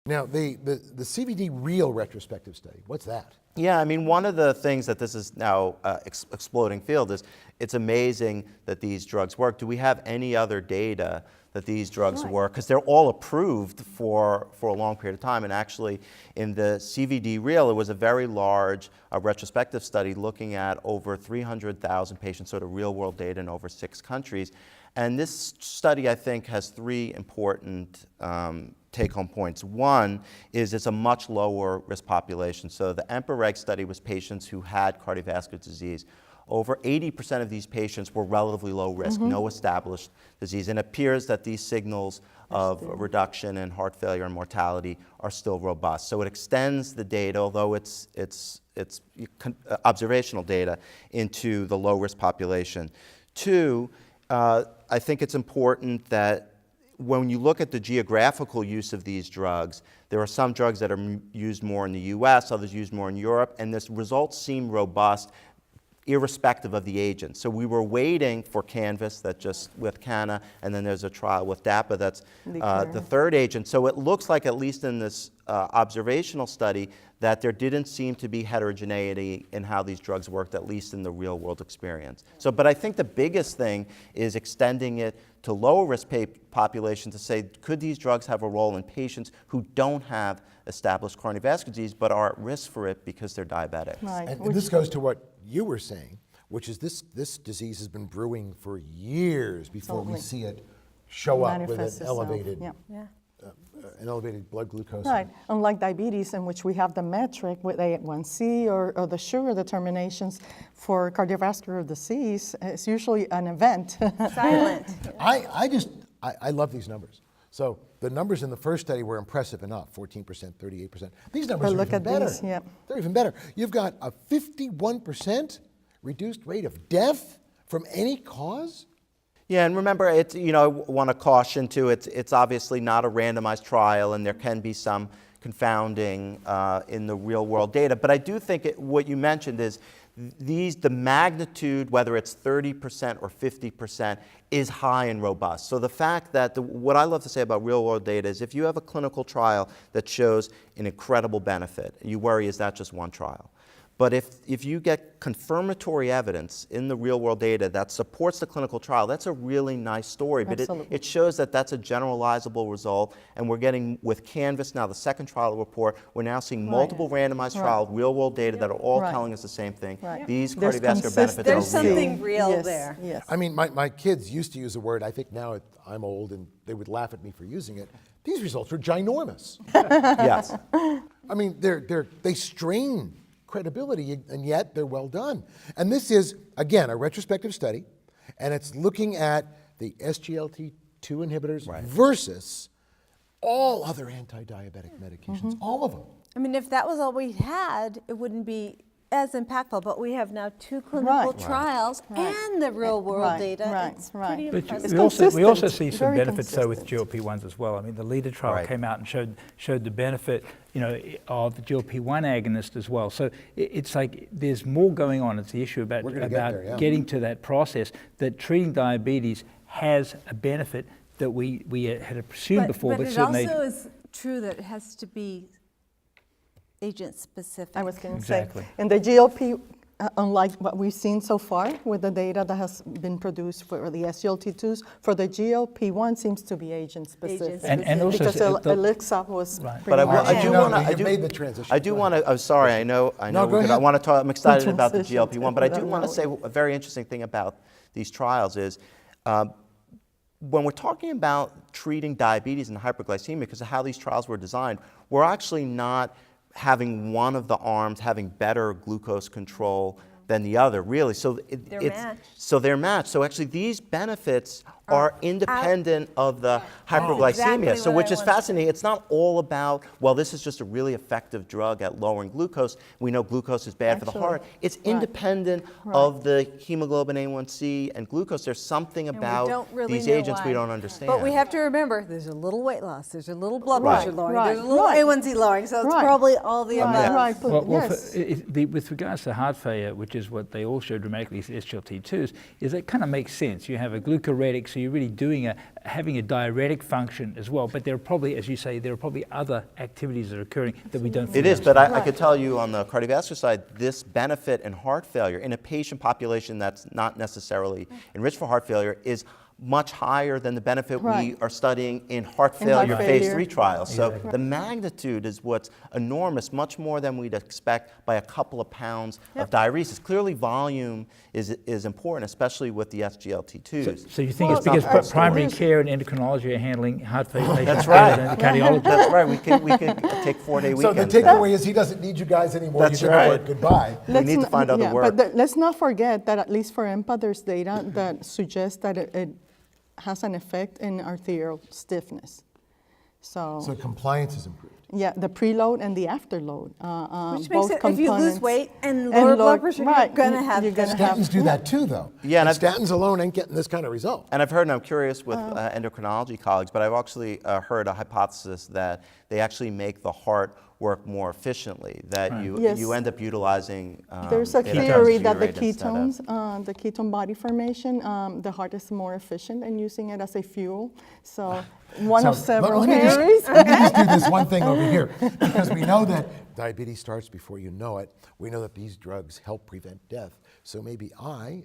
Now, the CVD-REAL retrospective study, what's that? Yeah, I mean, one of the things that this is now exploding field is it's amazing that these drugs work. Do we have any other data that these drugs work? Because they're all approved for a long period of time. And actually, in the CVD-REAL, it was a very large retrospective study looking at over 300,000 patients, sort of real-world data in over 6 countries. And this study, I think, has 3 important take-home points. One is it's a much lower risk population. So the EMPA-REG study was patients who had cardiovascular disease. Over 80% of these patients were relatively low risk, no established disease. And it appears that these signals of reduction in heart failure and mortality are still robust. So it extends the data, although it's observational data, into the low-risk population. 2, I think it's important that when you look at the geographical use of these drugs, there are some drugs that are used more in the US, others used more in Europe, and the results seem robust irrespective of the agent. So we were waiting for CANVAS, that just with CANA, and then there's a trial with DAPA that's the third agent. So it looks like, at least in this observational study, that there didn't seem to be heterogeneity in how these drugs worked, at least in the real world experience. So, but I think the biggest thing is extending it to lower risk populations to say, could these drugs have a role in patients who don't have established cardiovascular disease but are at risk for it because they're diabetic? Right. And this goes to what you were saying, which is this disease has been brewing for years before we see it show up with an elevated, an elevated blood glucose. Right, unlike diabetes, in which we have the metric with A1C or the sugar determinations, for cardiovascular disease, it's usually an event. Silent. I love these numbers. So the numbers in the first study were impressive enough, 14%, 38%. These numbers are even better. They're even better. You've got a 51% reduced rate of death from any cause. Yeah, and remember, it's, you know, I want to caution too, it's obviously not a randomized trial, and there can be some confounding in the real world data. But I do think what you mentioned is the magnitude, whether it's 30% or 50%, is high and robust. So the fact that, what I love to say about real world data is if you have a clinical trial that shows an incredible benefit, you worry, is that just one trial? But if you get confirmatory evidence in the real world data that supports the clinical trial, that's a really nice story. But it shows that that's a generalizable result. And we're getting, with CANVAS now, the second trial report, we're now seeing multiple randomized trials, real world data that are all telling us the same thing. These cardiovascular benefits are real. There's something real there. Yes. I mean, my kids used to use a word, I think now I'm old and they would laugh at me for using it. These results are ginormous. Yes. I mean, they strain credibility, and yet they're well done. And this is, again, a retrospective study, and it's looking at the SGLT2 inhibitors versus all other anti-diabetic medications, all of them. I mean, if that was all we had, it wouldn't be as impactful, but we have now 2 clinical trials and the real world data. It's pretty impressive. We also see some benefits though with GLP-1s as well. I mean, the LEADER trial came out and showed the benefit, you know, of the GLP-1 agonist as well. So it's like there's more going on. It's the issue about getting to that process, that treating diabetes has a benefit that we had assumed before. But it also is true that it has to be agent specific. I was going to say, and the GLP, unlike what we've seen so far with the data that has been produced for the SGLT2s, for the GLP-1 seems to be agent specific. And also because Alexa was But I do want to. You made the transition. I do want to. I'm sorry. I know. No, I want to talk. I'm excited about the GLP-1, but I do want to say a very interesting thing about these trials is. When we're talking about treating diabetes and hyperglycemia, because of how these trials were designed, we're actually not having one of the arms having better glucose control than the other, really. So they're matched. So actually these benefits are independent of the hyperglycemia. So which is fascinating. It's not all about, well, this is just a really effective drug at lowering glucose. We know glucose is bad for the heart. It's independent of the hemoglobin A1C and glucose. There's something about these agents we don't understand. But we have to remember, there's a little weight loss, there's a little blood pressure lowering, there's a little A1C lowering, so it's probably all the above. With regards to heart failure, which is what they all show dramatically, is SGLT2s, is it kind of makes sense. You have a glucoretic, so you're really doing having a diuretic function as well. But there are probably, as you say, there are probably other activities that are occurring that we don't. It is, but I could tell you on the cardiovascular side, this benefit in heart failure in a patient population that's not necessarily enriched for heart failure is much higher than the benefit we are studying in heart failure phase 3 trials. So the magnitude is what's enormous, much more than we'd expect by a couple of pounds of diuresis. Clearly volume is important, especially with the SGLT2s. So you think it's because primary care and endocrinology are handling heart failure patients? That's right. Than cardiology? That's right. We could take 4-day weekends. So the takeaway is he doesn't need you guys anymore. That's You can right. work. Goodbye. We need to find other work. But let's not forget that at least for EMPA, there's data that suggests that it has an effect in arterial stiffness. So compliance is improved. Yeah, the preload and the afterload. Which both makes it, if you lose components. weight and lower blood pressure, right, you're going to have Statins do that too, though. Yeah, and and statins alone ain't getting this kind of result. And I've heard, and I'm curious with endocrinology colleagues, but I've actually heard a hypothesis that they actually make the heart work more efficiently, that you end up utilizing There's a ketones theory that the instead of- ketones, the ketone body formation, the heart is more efficient in using it as a fuel. So one of several let me theories. let me just do this one thing over here, because we know that diabetes starts before you know it. We know that these drugs help prevent death. So maybe I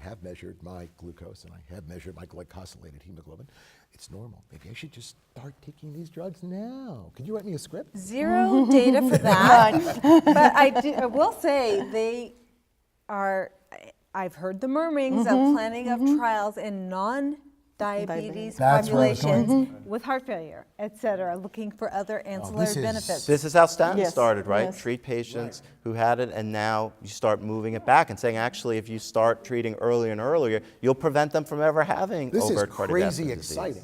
have measured my glucose and I have measured my glycosylated hemoglobin. It's normal. Maybe I should just start taking these drugs now. Could you write me a script? zero data for that. But I will say they are, I've heard the murmurings of planning of trials in non-diabetes That's where I was going. populations with heart failure, et cetera, looking for other ancillary this is- benefits. This is how statins Yes, started, right? yes. Treat patients who had it, and now you start moving it back and saying, actually, if you start treating earlier and earlier, you'll prevent them from ever having This is overt cardiovascular crazy disease. exciting.